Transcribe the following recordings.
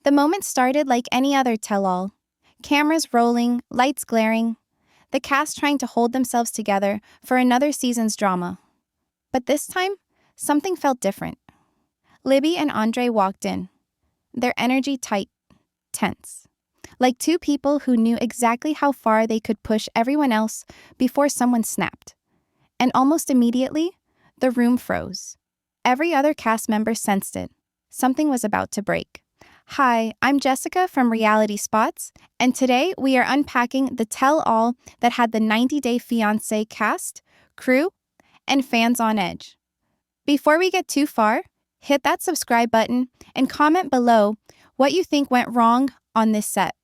The moment started like any other tell-all. Cameras rolling, lights glaring, the cast trying to hold themselves together for another season's drama. But this time, something felt different. Libby and Andre walked in, their energy tight, tense. Like two people who knew exactly how far they could push everyone else before someone snapped. And almost immediately, the room froze. Every other cast member sensed it. Something was about to break. Hi, I'm Jessica from Reality Spots, and today we are unpacking the tell-all that had the 90-Day Fiance cast, crew, and fans on edge. Before we get too far, hit that subscribe button and comment below what you think went wrong on this set.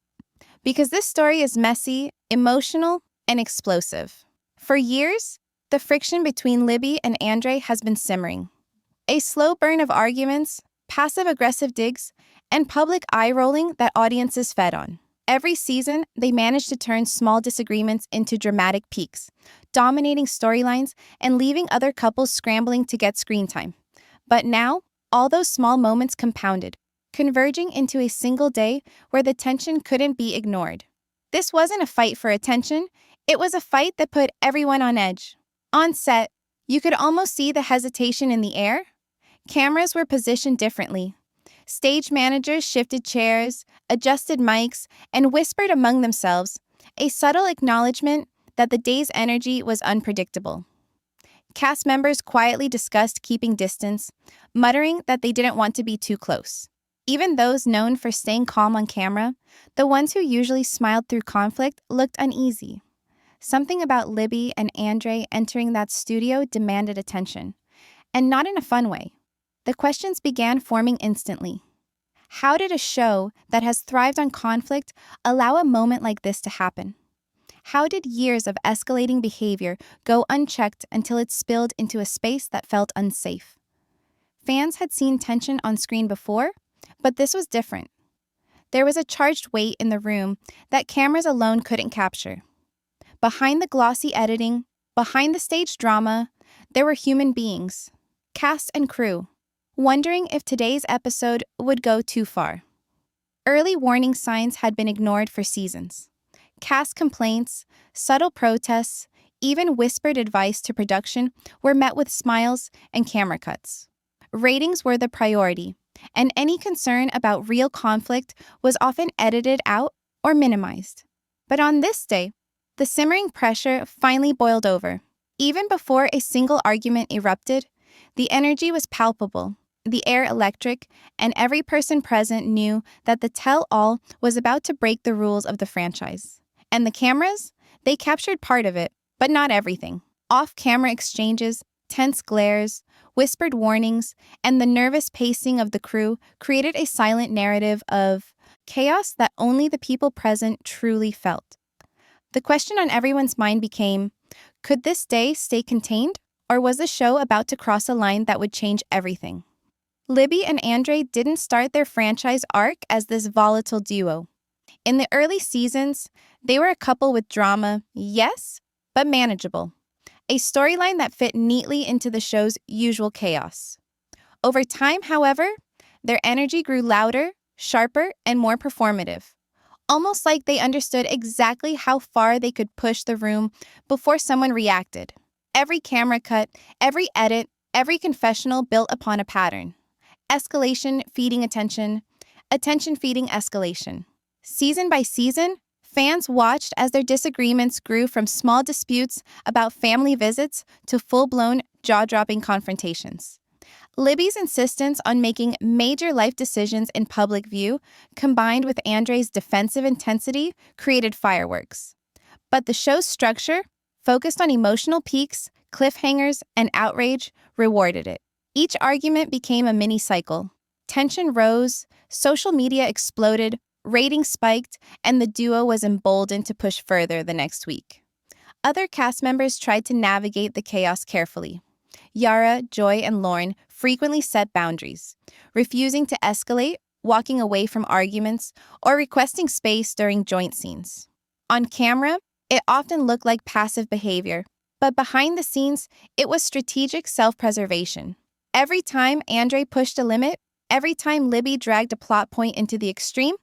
Because this story is messy, emotional, and explosive. For years, the friction between Libby and Andre has been simmering. A slow burn of arguments, passive-aggressive digs, and public eye-rolling that audiences fed on. Every season, they managed to turn small disagreements into dramatic peaks, dominating storylines and leaving other couples scrambling to get screen time. But now, all those small moments compounded, converging into a single day where the tension couldn't be ignored. This wasn't a fight for attention, it was a fight that put everyone on edge. On set, you could almost see the hesitation in the air. Cameras were positioned differently. Stage managers shifted chairs, adjusted mics, and whispered among themselves, a subtle acknowledgement that the day's energy was unpredictable. Cast members quietly discussed keeping distance, muttering that they didn't want to be too close. Even those known for staying calm on camera, the ones who usually smiled through conflict, looked uneasy. Something about Libby and Andre entering that studio demanded attention, and not in a fun way. The questions began forming instantly. How did a show that has thrived on conflict allow a moment like this to happen? How did years of escalating behavior go unchecked until it spilled into a space that felt unsafe? Fans had seen tension on screen before, but this was different. There was a charged weight in the room that cameras alone couldn't capture. Behind the glossy editing, behind the stage drama, there were human beings, cast and crew, wondering if today's episode would go too far. Early warning signs had been ignored for seasons. Cast complaints, subtle protests, even whispered advice to production were met with smiles and camera cuts. Ratings were the priority, and any concern about real conflict was often edited out or minimized. But on this day, the simmering pressure finally boiled over. Even before a single argument erupted, the energy was palpable, the air electric, and every person present knew that the tell-all was about to break the rules of the franchise. And the cameras? They captured part of it, but not everything. Off-camera exchanges, tense glares, whispered warnings, and the nervous pacing of the crew created a silent narrative of chaos that only the people present truly felt. The question on everyone's mind became, could this day stay contained, or was the show about to cross a line that would change everything? Libby and Andre didn't start their franchise arc as this volatile duo. In the early seasons, they were a couple with drama, yes, but manageable. A storyline that fit neatly into the show's usual chaos. Over time, however, their energy grew louder, sharper, and more performative. Almost like they understood exactly how far they could push the room before someone reacted. Every camera cut, every edit, every confessional built upon a pattern. Escalation feeding attention, attention feeding escalation. Season by season, fans watched as their disagreements grew from small disputes about family visits to full-blown, jaw-dropping confrontations. Libby's insistence on making major life decisions in public view, combined with Andre's defensive intensity, created fireworks. But the show's structure, focused on emotional peaks, cliffhangers, and outrage, rewarded it. Each argument became a mini-cycle. Tension rose, social media exploded, ratings spiked, and the duo was emboldened to push further the next week. Other cast members tried to navigate the chaos carefully. Yara, Joy, and Lauren frequently set boundaries, refusing to escalate, walking away from arguments, or requesting space during joint scenes. On camera, it often looked like passive behavior, but behind the scenes, it was strategic self-preservation. Every time Andre pushed a limit, Every time Libby dragged a plot point into the extreme,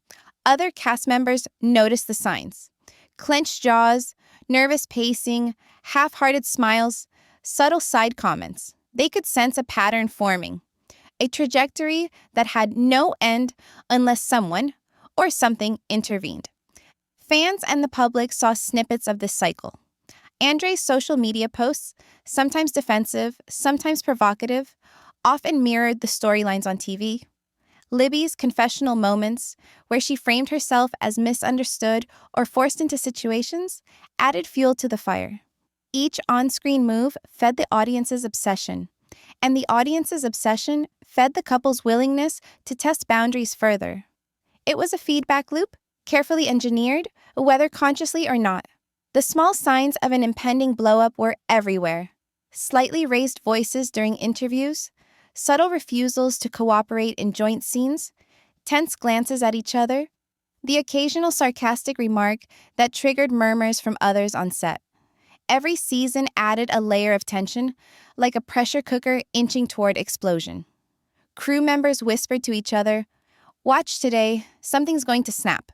other cast members noticed the signs. Clenched jaws, nervous pacing, half-hearted smiles, subtle side comments. They could sense a pattern forming, a trajectory that had no end unless someone or something intervened. Fans and the public saw snippets of this cycle. Andre's social media posts, sometimes defensive, sometimes provocative, often mirrored the storylines on TV. Libby's confessional moments, where she framed herself as misunderstood or forced into situations, added fuel to the fire. Each on-screen move fed the audience's obsession, and the audience's obsession fed the couple's willingness to test boundaries further. It was a feedback loop, carefully engineered, whether consciously or not. The small signs of an impending blow-up were everywhere. Slightly raised voices during interviews, subtle refusals to cooperate in joint scenes, tense glances at each other, the occasional sarcastic remark that triggered murmurs from others on set. Every season added a layer of tension, like a pressure cooker inching toward explosion. Crew members whispered to each other, "Watch today, something's going to snap,"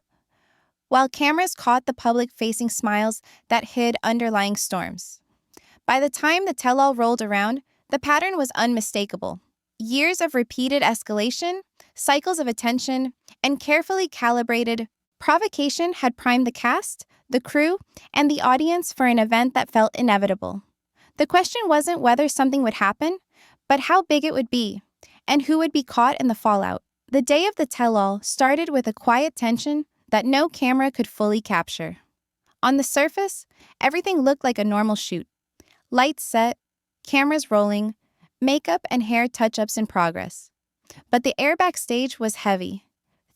while cameras caught the public-facing smiles that hid underlying storms. By the time the tell-all rolled around, the pattern was unmistakable. Years of repeated escalation, cycles of attention, and carefully calibrated provocation had primed the cast, the crew, and the audience for an event that felt inevitable. The question wasn't whether something would happen, but how big it would be, and who would be caught in the fallout. The day of the tell-all started with a quiet tension that no camera could fully capture. On the surface, everything looked like a normal shoot. Lights set, cameras rolling, makeup and hair touch-ups in progress. But the air backstage was heavy,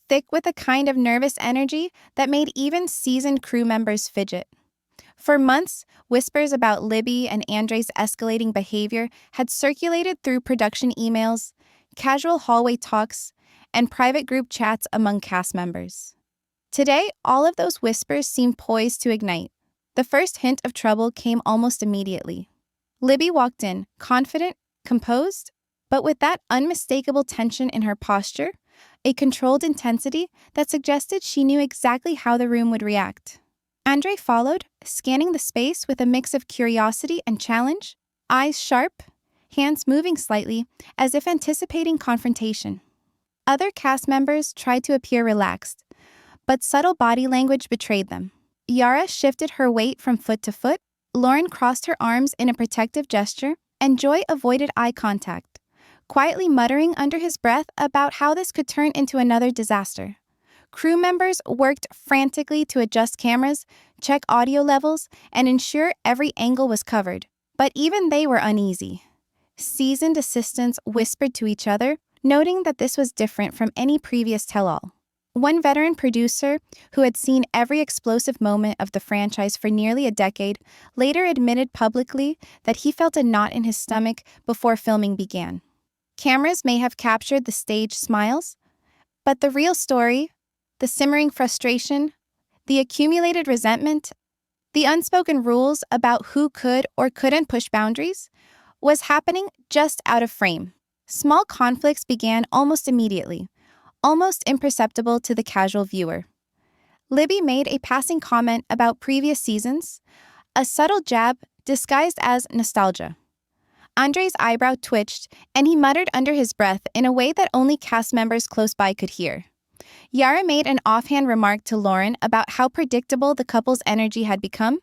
thick with a kind of nervous energy that made even seasoned crew members fidget. For months, whispers about Libby and Andre's escalating behavior had circulated through production emails, casual hallway talks, and private group chats among cast members. Today, all of those whispers seemed poised to ignite. The first hint of trouble came almost immediately. Libby walked in, confident, composed, but with that unmistakable tension in her posture, a controlled intensity that suggested she knew exactly how the room would react. Andre followed, scanning the space with a mix of curiosity and challenge, eyes sharp, hands moving slightly, as if anticipating confrontation. Other cast members tried to appear relaxed, but subtle body language betrayed them. Yara shifted her weight from foot to foot, Lauren crossed her arms in a protective gesture, and Joy avoided eye contact, quietly muttering under his breath about how this could turn into another disaster. Crew members worked frantically to adjust cameras, check audio levels, and ensure every angle was covered. But even they were uneasy. Seasoned assistants whispered to each other, noting that this was different from any previous tell-all. One veteran producer, who had seen every explosive moment of the franchise for nearly a decade, later admitted publicly that he felt a knot in his stomach before filming began. Cameras may have captured the staged smiles, but the real story, the simmering frustration, the accumulated resentment, the unspoken rules about who could or couldn't push boundaries, was happening just out of frame. Small conflicts began almost immediately, almost imperceptible to the casual viewer. Libby made a passing comment about previous seasons, a subtle jab disguised as nostalgia. Andre's eyebrow twitched, and he muttered under his breath in a way that only cast members close by could hear. Yara made an offhand remark to Lauren about how predictable the couple's energy had become,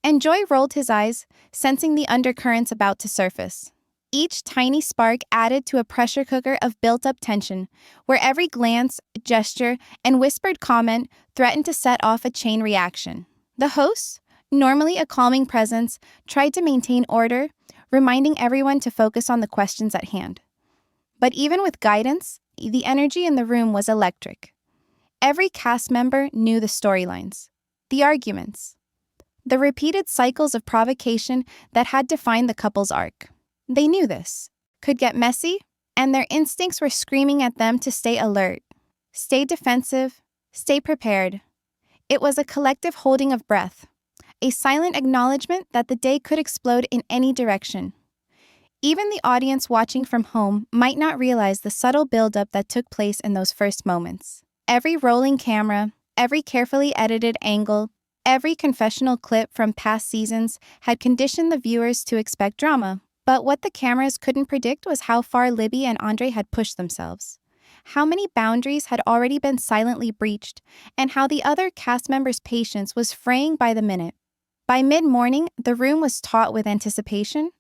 and Joy rolled his eyes, sensing the undercurrents about to surface. Each tiny spark added to a pressure cooker of built-up tension, where every glance, gesture, and whispered comment threatened to set off a chain reaction. The hosts, normally a calming presence, tried to maintain order, reminding everyone to focus on the questions at hand. But even with guidance, the energy in the room was electric. Every cast member knew the storylines, the arguments, the repeated cycles of provocation that had defined the couple's arc. They knew this could get messy, and their instincts were screaming at them to stay alert, stay defensive, stay prepared. It was a collective holding of breath, a silent acknowledgement that the day could explode in any direction. Even the audience watching from home might not realize the subtle buildup that took place in those first moments. Every rolling camera, every carefully edited angle, every confessional clip from past seasons had conditioned the viewers to expect drama. But what the cameras couldn't predict was how far Libby and Andre had pushed themselves, how many boundaries had already been silently breached, and how the other cast members' patience was fraying by the minute. By mid-morning, the room was taut with anticipation.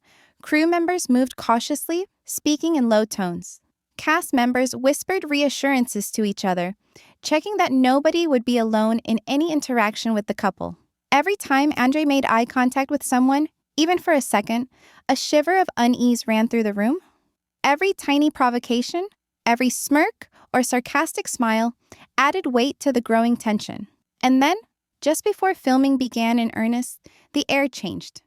Crew members moved cautiously, speaking in low tones. Cast members whispered reassurances to each other, checking that nobody would be alone in any interaction with the couple. Every time Andre made eye contact with someone, even for a second, a shiver of unease ran through the room. Every tiny provocation, every smirk or sarcastic smile added weight to the growing tension. And then, just before filming began in earnest, the air changed.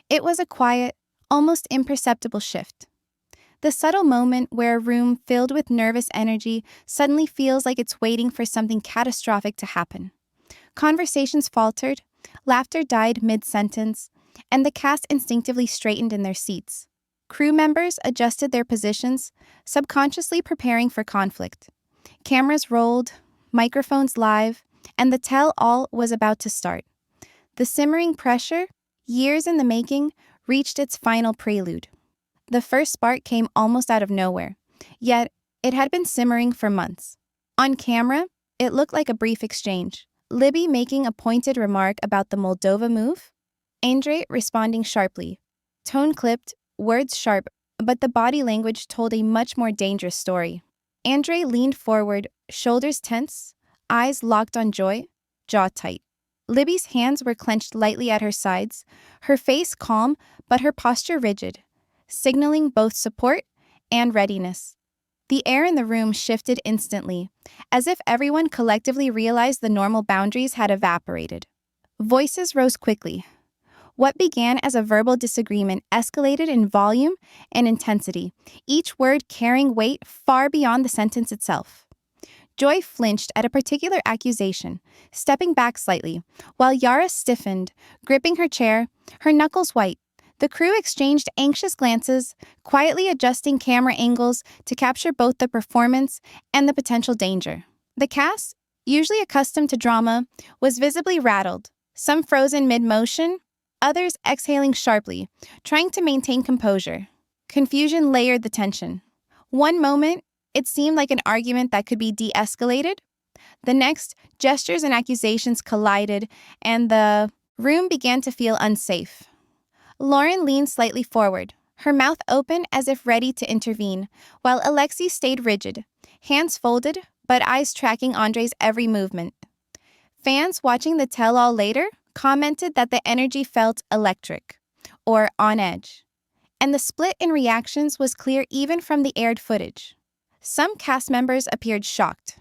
It was a quiet, almost imperceptible shift. The subtle moment where a room filled with nervous energy suddenly feels like it's waiting for something catastrophic to happen. Conversations faltered, laughter died mid-sentence, and the cast instinctively straightened in their seats. Crew members adjusted their positions, subconsciously preparing for conflict. Cameras rolled, microphones live, and the tell-all was about to start. The simmering pressure, years in the making, reached its final prelude. The first spark came almost out of nowhere, yet it had been simmering for months. On camera, it looked like a brief exchange. Libby making a pointed remark about the Moldova move, Andre responding sharply. Tone clipped, words sharp, but the body language told a much more dangerous story. Andre leaned forward, shoulders tense, eyes locked on Joy, jaw tight. Libby's hands were clenched lightly at her sides, her face calm but her posture rigid, signaling both support and readiness. The air in the room shifted instantly, as if everyone collectively realized the normal boundaries had evaporated. Voices rose quickly. What began as a verbal disagreement escalated in volume and intensity, each word carrying weight far beyond the sentence itself. Joy flinched at a particular accusation, stepping back slightly, while Yara stiffened, gripping her chair, her knuckles white. The crew exchanged anxious glances, quietly adjusting camera angles to capture both the performance and the potential danger. The cast, usually accustomed to drama, was visibly rattled, some frozen mid-motion, others exhaling sharply, trying to maintain composure. Confusion layered the tension. One moment, it seemed like an argument that could be de-escalated. The next, gestures and accusations collided, and the room began to feel unsafe. Lauren leaned slightly forward, her mouth open as if ready to intervene, while Alexi stayed rigid, hands folded, but eyes tracking Andre's every movement. Fans watching the tell-all later commented that the energy felt electric, or on edge. And the split in reactions was clear even from the aired footage. Some cast members appeared shocked,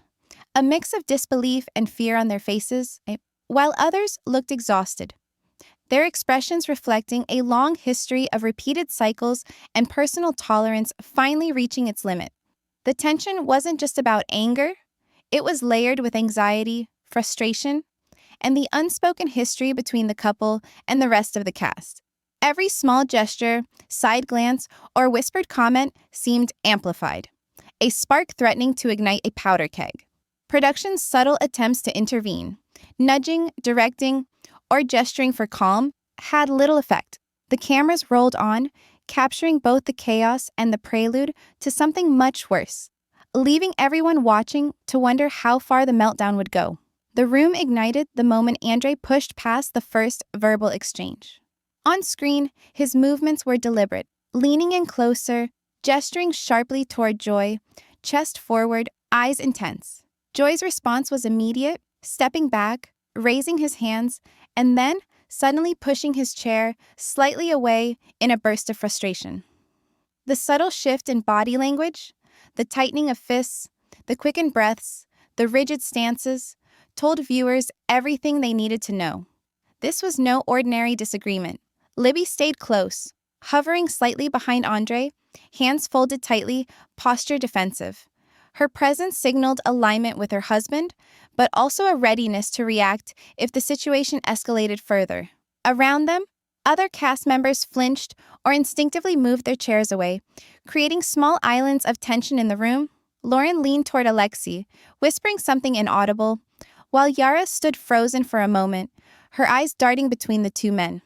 a mix of disbelief and fear on their faces, while others looked exhausted, their expressions reflecting a long history of repeated cycles and personal tolerance finally reaching its limit. The tension wasn't just about anger, it was layered with anxiety, frustration, and the unspoken history between the couple and the rest of the cast. Every small gesture, side glance, or whispered comment seemed amplified, a spark threatening to ignite a powder keg. Production's subtle attempts to intervene, nudging, directing, or gesturing for calm, had little effect. The cameras rolled on, capturing both the chaos and the prelude to something much worse, leaving everyone watching to wonder how far the meltdown would go. The room ignited the moment Andre pushed past the first verbal exchange. On screen, his movements were deliberate, leaning in closer, gesturing sharply toward Joy, chest forward, eyes intense. Joy's response was immediate, stepping back, raising his hands, and then suddenly pushing his chair slightly away in a burst of frustration. The subtle shift in body language, the tightening of fists, the quickened breaths, the rigid stances, told viewers everything they needed to know. This was no ordinary disagreement. Libby stayed close, hovering slightly behind Andre, hands folded tightly, posture defensive. Her presence signaled alignment with her husband, but also a readiness to react if the situation escalated further. Around them, Other cast members flinched or instinctively moved their chairs away, creating small islands of tension in the room. Lauren leaned toward Alexi, whispering something inaudible, while Yara stood frozen for a moment, her eyes darting between the two men.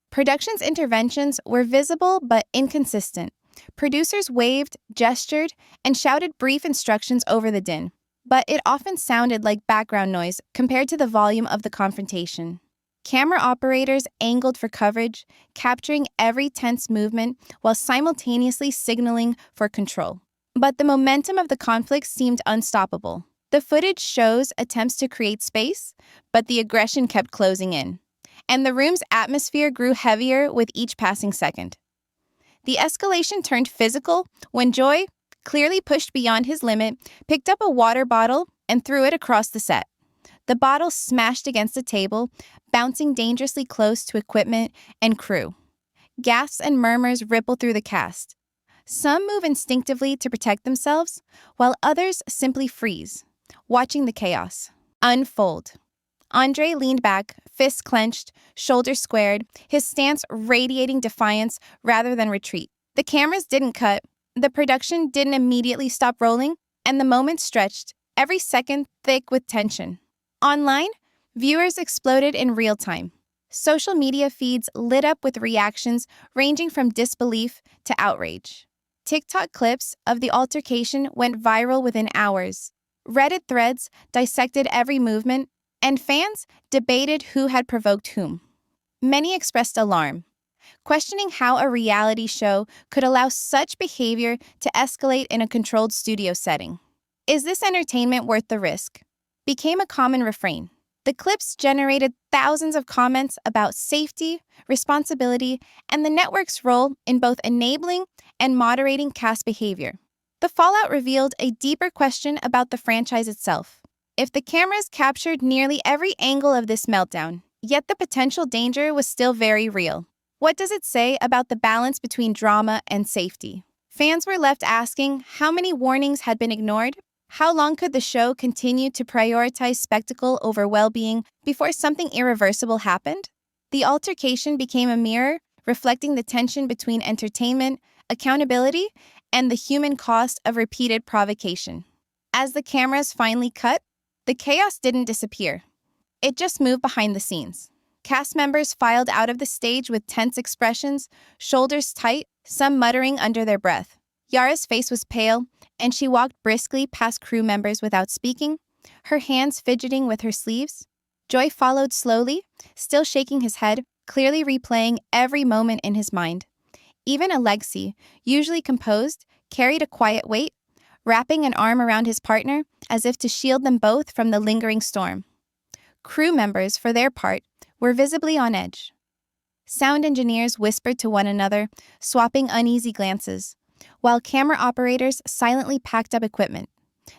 Production's interventions were visible but inconsistent. Producers waved, gestured, and shouted brief instructions over the din, but it often sounded like background noise compared to the volume of the confrontation. Camera operators angled for coverage, capturing every tense movement while simultaneously signaling for control. But the momentum of the conflict seemed unstoppable. The footage shows attempts to create space, but the aggression kept closing in, and the room's atmosphere grew heavier with each passing second. The escalation turned physical when Joy, clearly pushed beyond his limit, picked up a water bottle and threw it across the set. The bottle smashed against a table, bouncing dangerously close to equipment and crew. Gasps and murmurs ripple through the cast. Some move instinctively to protect themselves, while others simply freeze, watching the chaos unfold. Andre leaned back, fists clenched, shoulders squared, his stance radiating defiance rather than retreat. The cameras didn't cut, the production didn't immediately stop rolling, and the moment stretched, every second thick with tension. Online, viewers exploded in real time. Social media feeds lit up with reactions ranging from disbelief to outrage. TikTok clips of the altercation went viral within hours. Reddit threads dissected every movement, and fans debated who had provoked whom. Many expressed alarm, questioning how a reality show could allow such behavior to escalate in a controlled studio setting. "Is this entertainment worth the risk?" became a common refrain. The clips generated thousands of comments about safety, responsibility, and the network's role in both enabling and moderating cast behavior. The fallout revealed a deeper question about the franchise itself. If the cameras captured nearly every angle of this meltdown, yet the potential danger was still very real, what does it say about the balance between drama and safety? Fans were left asking how many warnings had been ignored. How long could the show continue to prioritize spectacle over well-being before something irreversible happened? The altercation became a mirror, reflecting the tension between entertainment, accountability, and the human cost of repeated provocation. As the cameras finally cut, the chaos didn't disappear. It just moved behind the scenes. Cast members filed out of the stage with tense expressions, shoulders tight, some muttering under their breath. Yara's face was pale, and she walked briskly past crew members without speaking, her hands fidgeting with her sleeves. Joy followed slowly, still shaking his head, clearly replaying every moment in his mind. Even Alexi, usually composed, carried a quiet weight, wrapping an arm around his partner as if to shield them both from the lingering storm. Crew members, for their part, were visibly on edge. Sound engineers whispered to one another, swapping uneasy glances, while camera operators silently packed up equipment,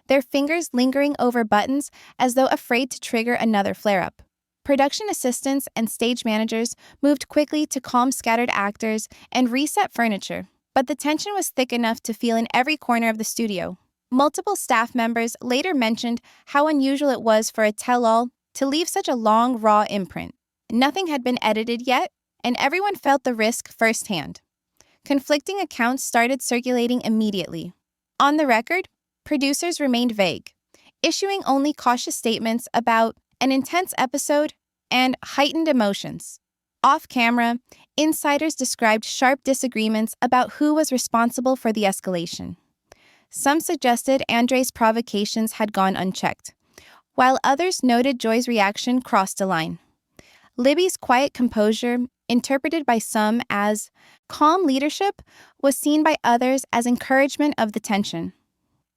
their fingers lingering over buttons as though afraid to trigger another flare-up. Production assistants and stage managers moved quickly to calm scattered actors and reset furniture, but the tension was thick enough to feel in every corner of the studio. Multiple staff members later mentioned how unusual it was for a tell-all to leave such a long, raw imprint. Nothing had been edited yet, and everyone felt the risk firsthand. Conflicting accounts started circulating immediately. On the record, producers remained vague, issuing only cautious statements about an intense episode and heightened emotions. Off-camera, insiders described sharp disagreements about who was responsible for the escalation. Some suggested Andre's provocations had gone unchecked, while others noted Joy's reaction crossed a line. Libby's quiet composure, interpreted by some as calm leadership, was seen by others as encouragement of the tension.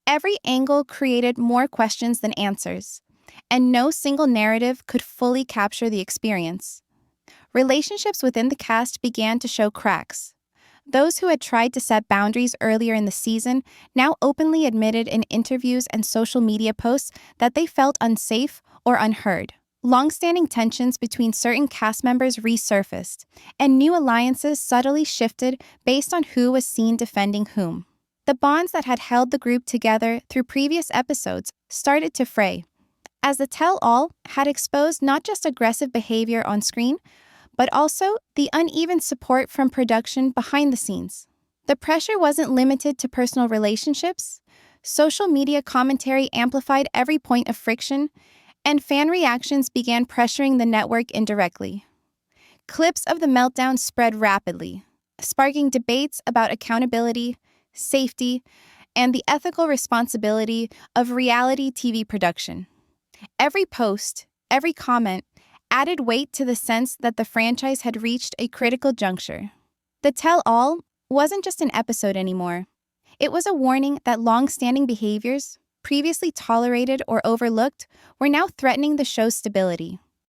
Every angle created more questions than answers, and no single narrative could fully capture the experience. Relationships within the cast began to show cracks. Those who had tried to set boundaries earlier in the season now openly admitted in interviews and social media posts that they felt unsafe or unheard. Long-standing tensions between certain cast members resurfaced, and new alliances subtly shifted based on who was seen defending whom. The bonds that had held the group together through previous episodes started to fray, as the tell-all had exposed not just aggressive behavior on screen, but also the uneven support from production behind the scenes. The pressure wasn't limited to personal relationships. Social media commentary amplified every point of friction, and fan reactions began pressuring the network indirectly. Clips of the meltdown spread rapidly, sparking debates about accountability, safety, and the ethical responsibility of reality TV production. Every post, every comment, added weight to the sense that the franchise had reached a critical juncture. The tell-all wasn't just an episode anymore. It was a warning that long-standing behaviors, previously tolerated or overlooked, were now threatening the show's stability.